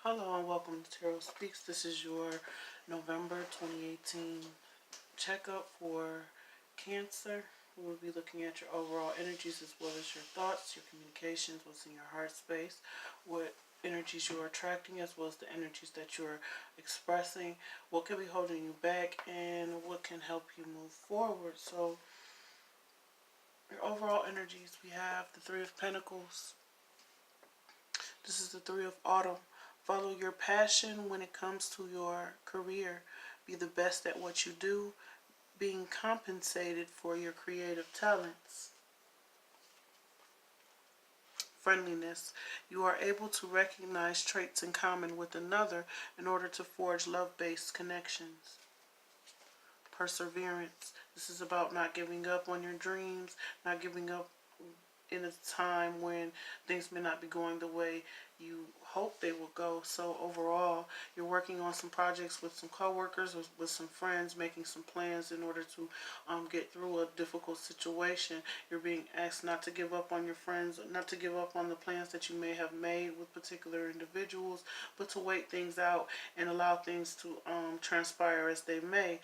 Hello and welcome to Tarot Speaks. This is your November 2018 checkup for Cancer. We will be looking at your overall energies as well as your thoughts, your communications, what's in your heart space, what energies you are attracting as well as the energies that you're expressing, what could be holding you back, and what can help you move forward. So your overall energies, we have the Three of Pentacles. This is the Three of Autumn. Follow your passion when it comes to your career. Be the best at what you do, being compensated for your creative talents. Friendliness. You are able to recognize traits in common with another in order to forge love-based connections. Perseverance. This is about not giving up on your dreams, not giving up in a time when things may not be going the way you hope they will go. So overall, you're working on some projects with some coworkers, with some friends, making some plans in order to get through a difficult situation. You're being asked not to give up on your friends, not to give up on the plans that you may have made with particular individuals, but to wait things out and allow things to transpire as they may.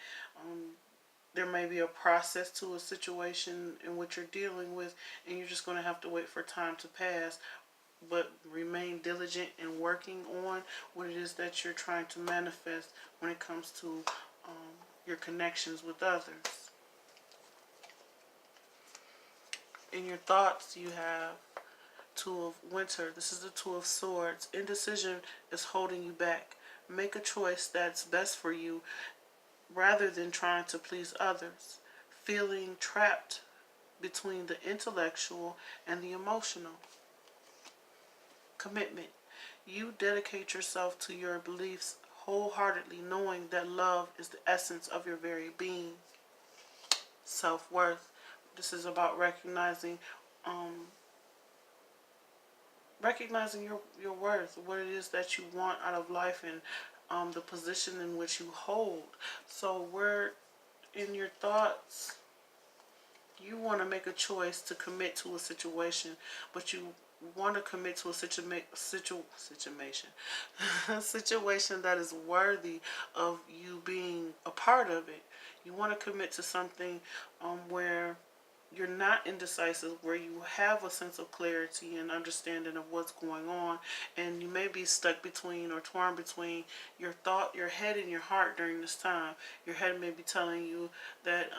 There may be a process to a situation in which you're dealing with, and you're just going to have to wait for time to pass, but remain diligent in working on what it is that you're trying to manifest when it comes to your connections with others. In your thoughts, you have Two of Winter. This is the Two of Swords. Indecision is holding you back. Make a choice that's best for you rather than trying to please others. Feeling trapped between the intellectual and the emotional. Commitment. You dedicate yourself to your beliefs wholeheartedly, knowing that love is the essence of your very being. Self-worth. This is about recognizing your worth, what it is that you want out of life, and the position in which you hold. So where in your thoughts you want to make a choice to commit to a situation, but you want to commit to a situation that is worthy of you being a part of it. You want to commit to something where you're not indecisive, where you have a sense of clarity and understanding of what's going on, and you may be stuck between or torn between your head and your heart during this time. Your head may be telling you that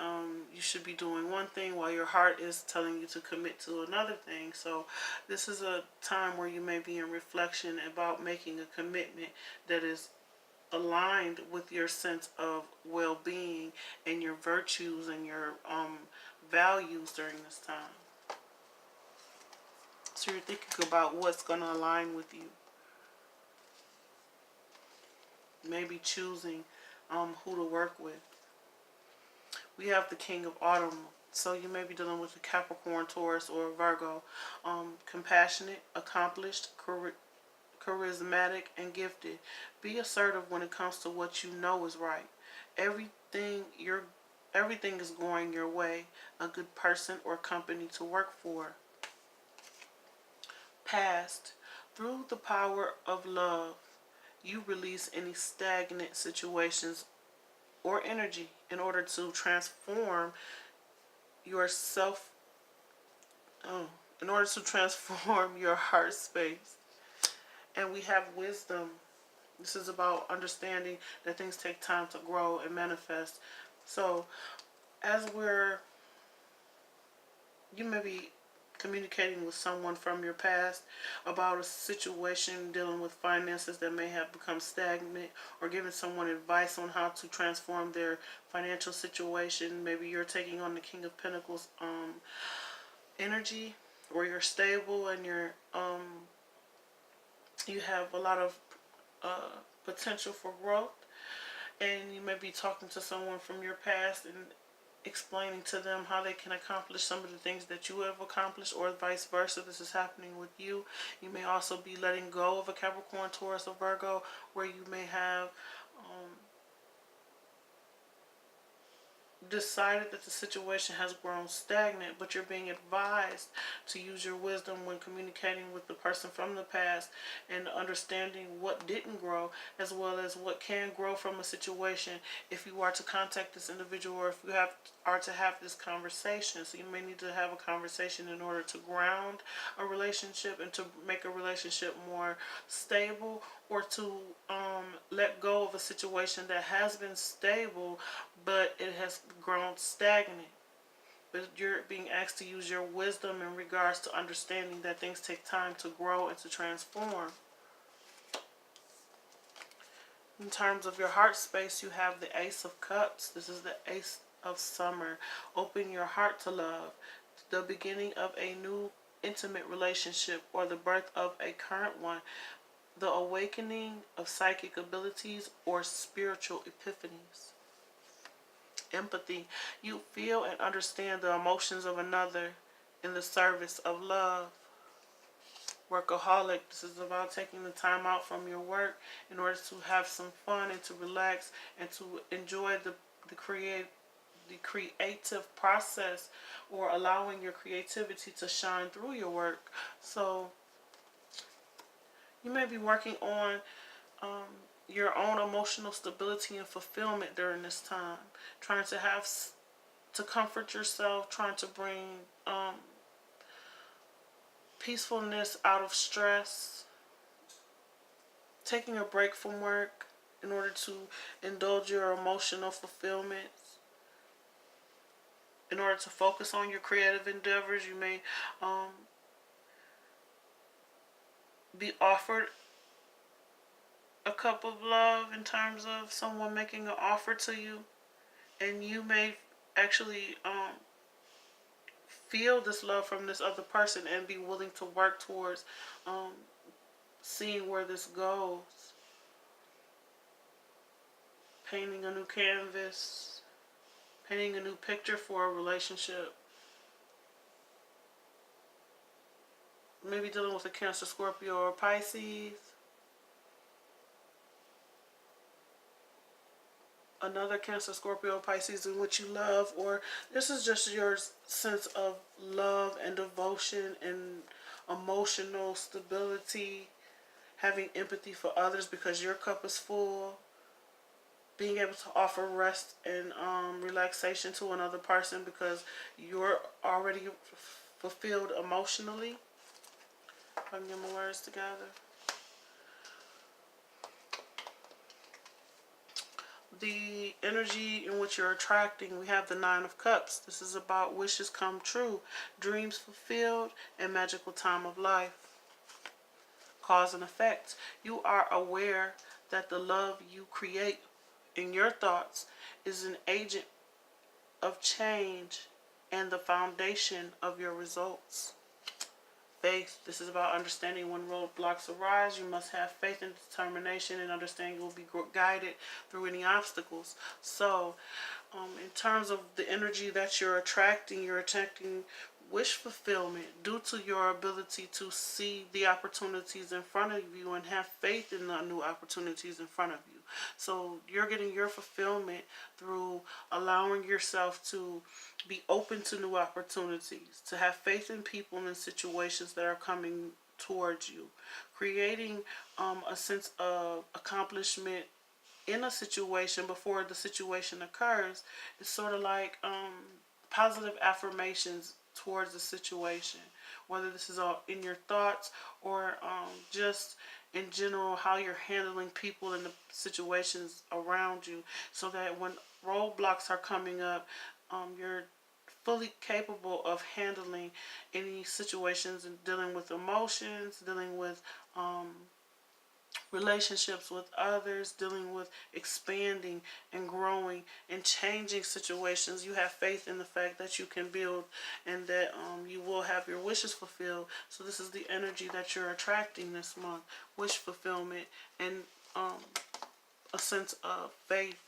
you should be doing one thing, while your heart is telling you to commit to another thing. So this is a time where you may be in reflection about making a commitment that is aligned with your sense of well-being and your virtues and your values during this time. So you're thinking about what's going to align with you. Maybe choosing who to work with. We have the King of Autumn. So you may be dealing with a Capricorn, Taurus, or a Virgo. Compassionate, accomplished, charismatic, and gifted. Be assertive when it comes to what you know is right. Everything is going your way. A good person or company to work for. Past. Through the power of love, you release any stagnant situations or energy in order to transform yourself, in order to transform your heart space. And we have Wisdom. This is about understanding that things take time to grow and manifest. So as you may be communicating with someone from your past about a situation dealing with finances that may have become stagnant, or giving someone advice on how to transform their financial situation. Maybe you're taking on the King of Pentacles energy, where you're stable and you have a lot of potential for growth, and you may be talking to someone from your past and explaining to them how they can accomplish some of the things that you have accomplished, or vice versa. This is happening with you. You may also be letting go of a Capricorn, Taurus, or Virgo, where you may have decided that the situation has grown stagnant, but you're being advised to use your wisdom when communicating with the person from the past and understanding what didn't grow as well as what can grow from a situation if you are to contact this individual or if you are to have this conversation. So you may need to have a conversation in order to ground a relationship and to make a relationship more stable, or to let go of a situation that has been stable but it has grown stagnant. But you're being asked to use your wisdom in regards to understanding that things take time to grow and to transform. In terms of your heart space, you have the Ace of Cups. This is the Ace of Summer. Open your heart to love, the beginning of a new intimate relationship or the birth of a current one, the awakening of psychic abilities or spiritual epiphanies. Empathy. You feel and understand the emotions of another in the service of love. Workaholic. This is about taking the time out from your work in order to have some fun and to relax and to enjoy the creative process, or allowing your creativity to shine through your work. So you may be working on your own emotional stability and fulfillment during this time, trying to comfort yourself, trying to bring peacefulness out of stress, taking a break from work in order to indulge your emotional fulfillment. In order to focus on your creative endeavors, you may be offered a cup of love in terms of someone making an offer to you, and you may actually feel this love from this other person and be willing to work towards seeing where this goes. Painting a new canvas, painting a new picture for a relationship. Maybe dealing with a Cancer, Scorpio, or Pisces. Another Cancer, Scorpio, Pisces in which you love, or this is just your sense of love and devotion and emotional stability, having empathy for others because your cup is full, being able to offer rest and relaxation to another person because you're already fulfilled emotionally. If I can get my words together. The energy in which you're attracting, we have the Nine of Cups. This is about wishes come true, dreams fulfilled, and magical time of life. Cause and effect. You are aware that the love you create in your thoughts is an agent of change and the foundation of your results. Faith. This is about understanding when roadblocks arise. You must have faith and determination and understand you will be guided through any obstacles. So, in terms of the energy that you're attracting wish fulfillment due to your ability to see the opportunities in front of you and have faith in the new opportunities in front of you. So you're getting your fulfillment through allowing yourself to be open to new opportunities, to have faith in people and situations that are coming towards you, creating a sense of accomplishment in a situation before the situation occurs. It's sort of like positive affirmations towards the situation, whether this is all in your thoughts or just in general how you're handling people and the situations around you, so that when roadblocks are coming up, you're fully capable of handling any situations and dealing with emotions, dealing with relationships with others, dealing with expanding and growing and changing situations. You have faith in the fact that you can build and that you will have your wishes fulfilled. So this is the energy that you're attracting this month. Wish fulfillment and a sense of faith.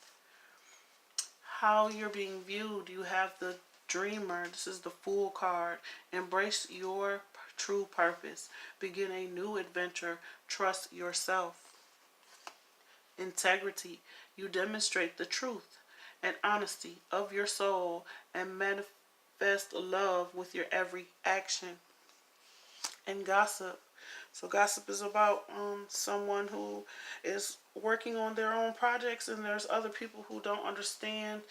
How you're being viewed. You have the Dreamer. This is the Fool card. Embrace your true purpose. Begin a new adventure. Trust yourself. Integrity. You demonstrate the truth and honesty of your soul and manifest love with your every action. And gossip. So gossip is about someone who is working on their own projects, and there's other people who don't understand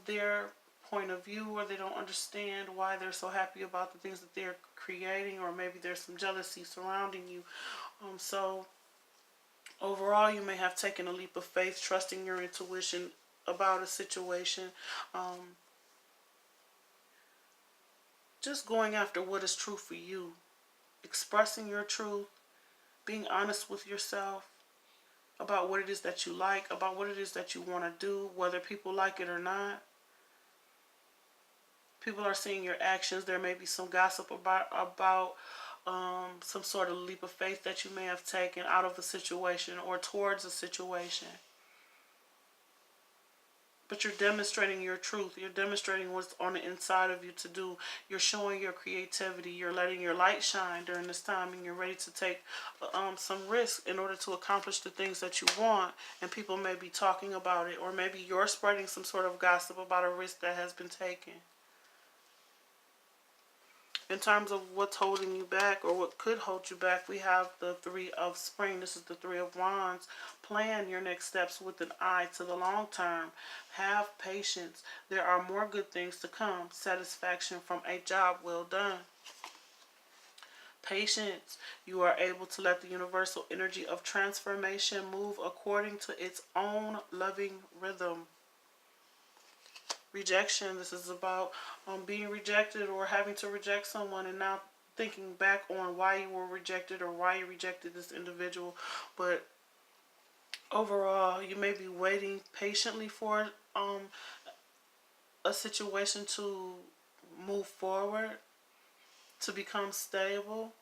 their point of view, or they don't understand why they're so happy about the things that they're creating, or maybe there's some jealousy surrounding you. So overall, you may have taken a leap of faith, trusting your intuition about a situation. Um, just going after what is true for you, expressing your truth, being honest with yourself about what it is that you like, about what it is that you want to do, whether people like it or not. People are seeing your actions. There may be some gossip about some sort of leap of faith that you may have taken out of a situation or towards a situation. But you're demonstrating your truth. You're demonstrating what's on the inside of you to do. You're showing your creativity. You're letting your light shine during this time, and you're ready to take some risk in order to accomplish the things that you want. And people may be talking about it, or maybe you're spreading some sort of gossip about a risk that has been taken. In terms of what's holding you back, or what could hold you back, we have the Three of Spring. This is the Three of Wands. Plan your next steps with an eye to the long term. Have patience. There are more good things to come. Satisfaction from a job well done. Patience. You are able to let the universal energy of transformation move according to its own loving rhythm. Rejection. This is about being rejected, or having to reject someone, and now thinking back on why you were rejected, or why you rejected this individual. But overall, you may be waiting patiently for a situation to move forward, to become stable.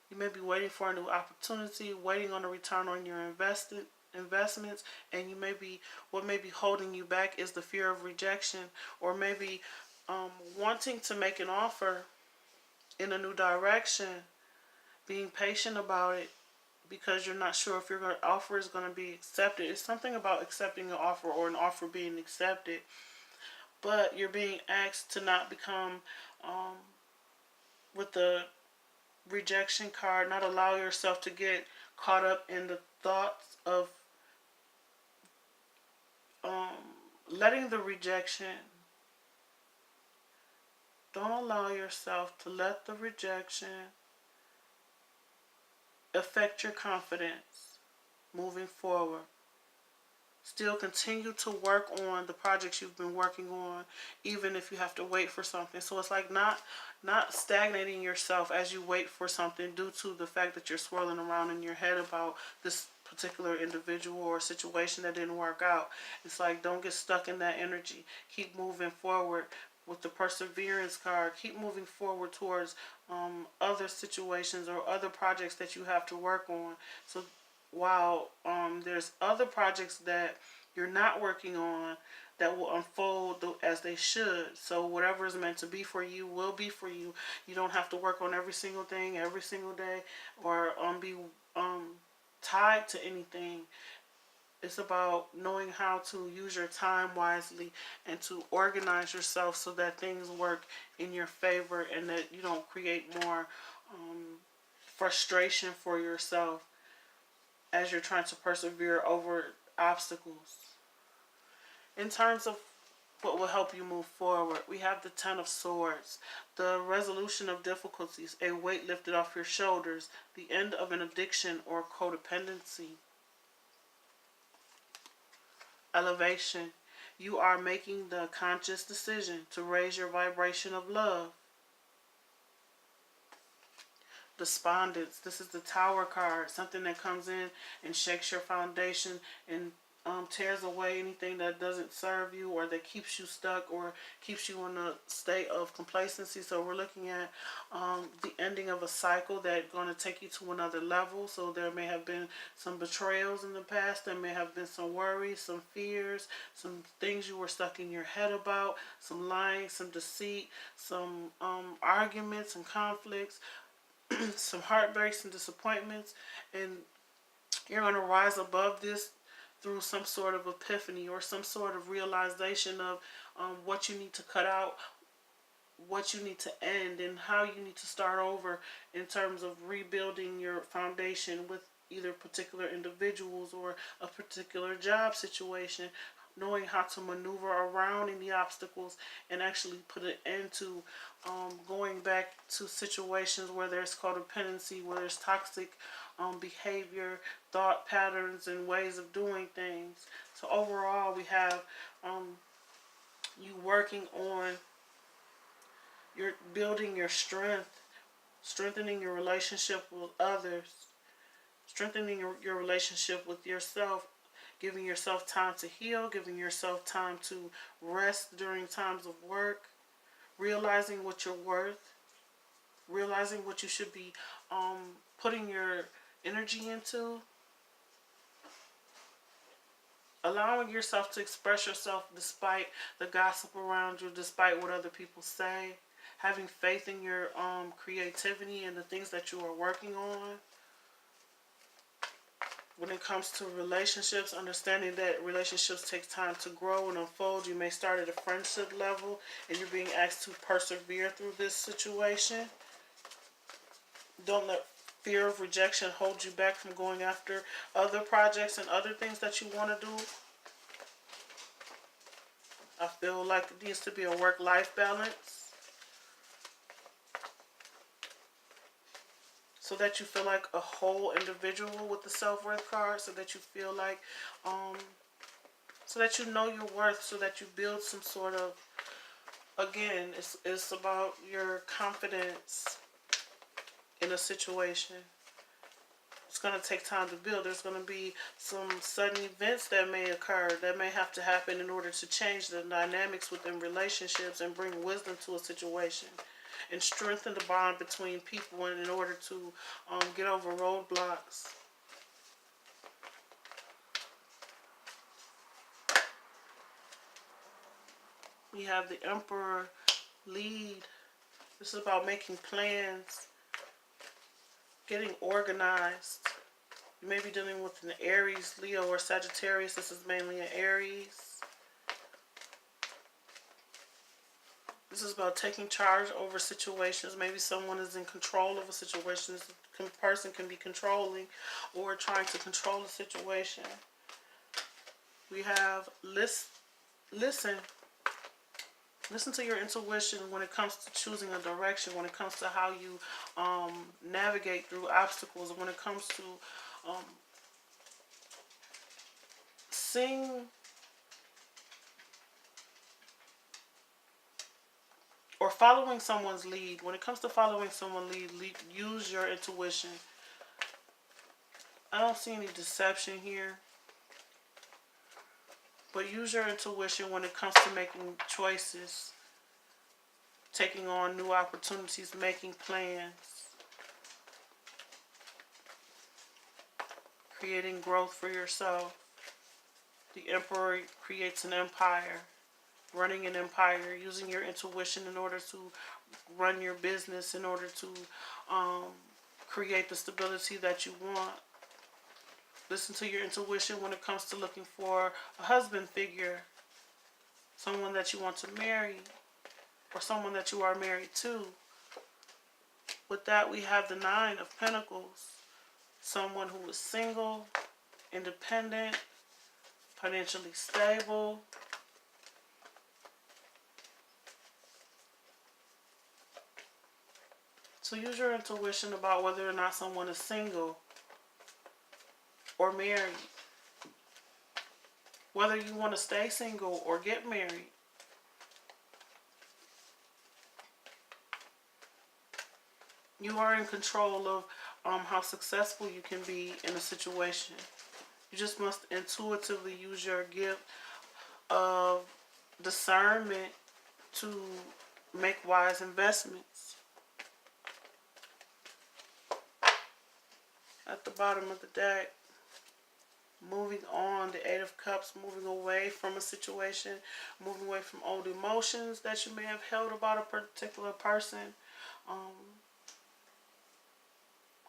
You may be waiting for a new opportunity, waiting on a return on your investments, and what may be holding you back is the fear of rejection, or maybe wanting to make an offer in a new direction, being patient about it because you're not sure if your offer is going to be accepted. It's something about accepting an offer, or an offer being accepted, but you're being asked to not become with the rejection card, not allow yourself to get caught up in the thoughts of letting the rejection. Don't allow yourself to let the rejection affect your confidence moving forward. Still continue to work on the projects you've been working on, even if you have to wait for something. So it's like not stagnating yourself as you wait for something, due to the fact that you're swirling around in your head about this particular individual or situation that didn't work out. It's like, don't get stuck in that energy. Keep moving forward with the perseverance card. Keep moving forward towards other situations or other projects that you have to work on. So while there's other projects that you're not working on that will unfold as they should. So whatever is meant to be for you will be for you. You don't have to work on every single thing every single day, or be tied to anything. It's about knowing how to use your time wisely and to organize yourself so that things work in your favor, and that you don't create more frustration for yourself as you're trying to persevere over obstacles. In terms of what will help you move forward, we have the Ten of Swords, the resolution of difficulties, a weight lifted off your shoulders, the end of an addiction or codependency. Elevation, you are making the conscious decision to raise your vibration of love. Despondence, this is the Tower card, something that comes in and shakes your foundation and tears away anything that doesn't serve you, or that keeps you stuck, or keeps you in a state of complacency. So we're looking at the ending of a cycle that's going to take you to another level. So there may have been some betrayals in the past. There may have been some worries, some fears, some things you were stuck in your head about, some lying, some deceit, some arguments and conflicts, some heartbreaks and disappointments, and you're going to rise above this through some sort of epiphany or some sort of realization of what you need to cut out, what you need to end, and how you need to start over in terms of rebuilding your foundation with either particular individuals or a particular job situation, knowing how to maneuver around any obstacles and actually put an end to going back to situations where there's codependency, where there's toxic behavior, thought patterns, and ways of doing things. So overall, we have you working on you're building your strength, strengthening your relationship with others, strengthening your relationship with yourself, giving yourself time to heal, giving yourself time to rest during times of work, realizing what you're worth, realizing what you should be putting your energy into, allowing yourself to express yourself despite the gossip around you, despite what other people say, having faith in your creativity and the things that you are working on. When it comes to relationships, understanding that relationships take time to grow and unfold. You may start at a friendship level and you're being asked to persevere through this situation. Don't let fear of rejection hold you back from going after other projects and other things that you want to do. I feel like it needs to be a work-life balance, so that you feel like a whole individual with the self-worth card, so that you feel like, so that you know your worth, so that you build some sort of, again, it's about your confidence in a situation. It's going to take time to build. There's going to be some sudden events that may occur, that may have to happen in order to change the dynamics within relationships and bring wisdom to a situation and strengthen the bond between people in order to get over roadblocks. We have the Emperor lead. This is about making plans, getting organized. You may be dealing with an Aries, Leo, or Sagittarius. This is mainly an Aries. This is about taking charge over situations. Maybe someone is in control of a situation. This person can be controlling or trying to control a situation. We have listen. Listen to your intuition when it comes to choosing a direction, when it comes to how you navigate through obstacles, when it comes to sing or following someone's lead. When it comes to following someone's lead, use your intuition. I don't see any deception here, but use your intuition when it comes to making choices, taking on new opportunities, making plans, creating growth for yourself. The Emperor creates an empire, running an empire, using your intuition in order to run your business, in order to create the stability that you want. Listen to your intuition when it comes to looking for a husband figure, someone that you want to marry, or someone that you are married to. With that, we have the Nine of Pentacles, someone who is single, independent, financially stable. So use your intuition about whether or not someone is single or married. Whether you want to stay single or get married. You are in control of how successful you can be in a situation. You just must intuitively use your gift of discernment to make wise investments. At the bottom of the deck, moving on, the Eight of Cups, moving away from a situation, moving away from old emotions that you may have held about a particular person,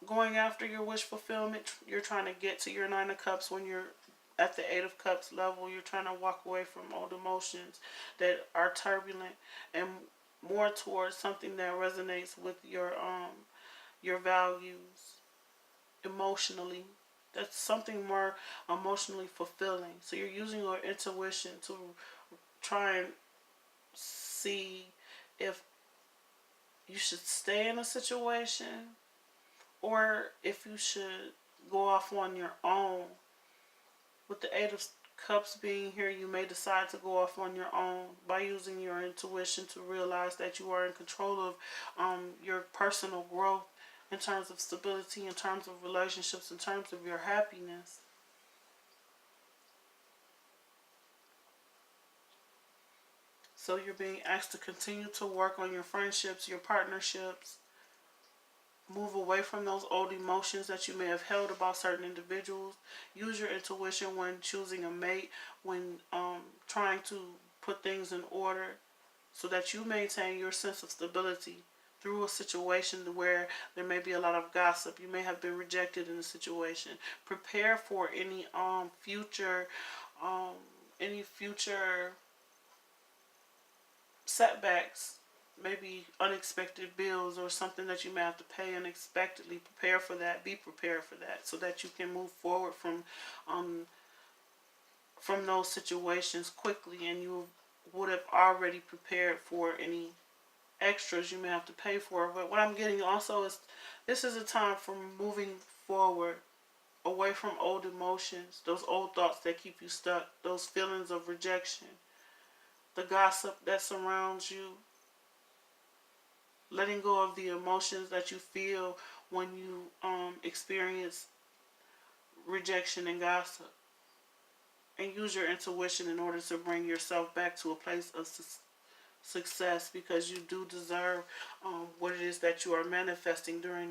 going after your wish fulfillment. You're trying to get to your Nine of Cups when you're at the Eight of Cups level, you're trying to walk away from old emotions that are turbulent and more towards something that resonates with your values emotionally. That's something more emotionally fulfilling. So you're using your intuition to try and see if you should stay in a situation or if you should go off on your own. With the Eight of Cups being here, you may decide to go off on your own by using your intuition to realize that you are in control of your personal growth in terms of stability, in terms of relationships, in terms of your happiness. So you're being asked to continue to work on your friendships, your partnerships, move away from those old emotions that you may have held about certain individuals. Use your intuition when choosing a mate, when trying to put things in order so that you maintain your sense of stability through a situation where there may be a lot of gossip. You may have been rejected in a situation. Prepare for um, any future setbacks, maybe unexpected bills or something that you may have to pay unexpectedly. Prepare for that. Be prepared for that so that you can move forward from those situations quickly, and you would have already prepared for any extras you may have to pay for. But what I'm getting also is this is a time for moving forward away from old emotions, those old thoughts that keep you stuck, those feelings of rejection, the gossip that surrounds you, letting go of the emotions that you feel when you experience rejection and gossip, and use your intuition in order to bring yourself back to a place of success, because you do deserve what it is that you are manifesting during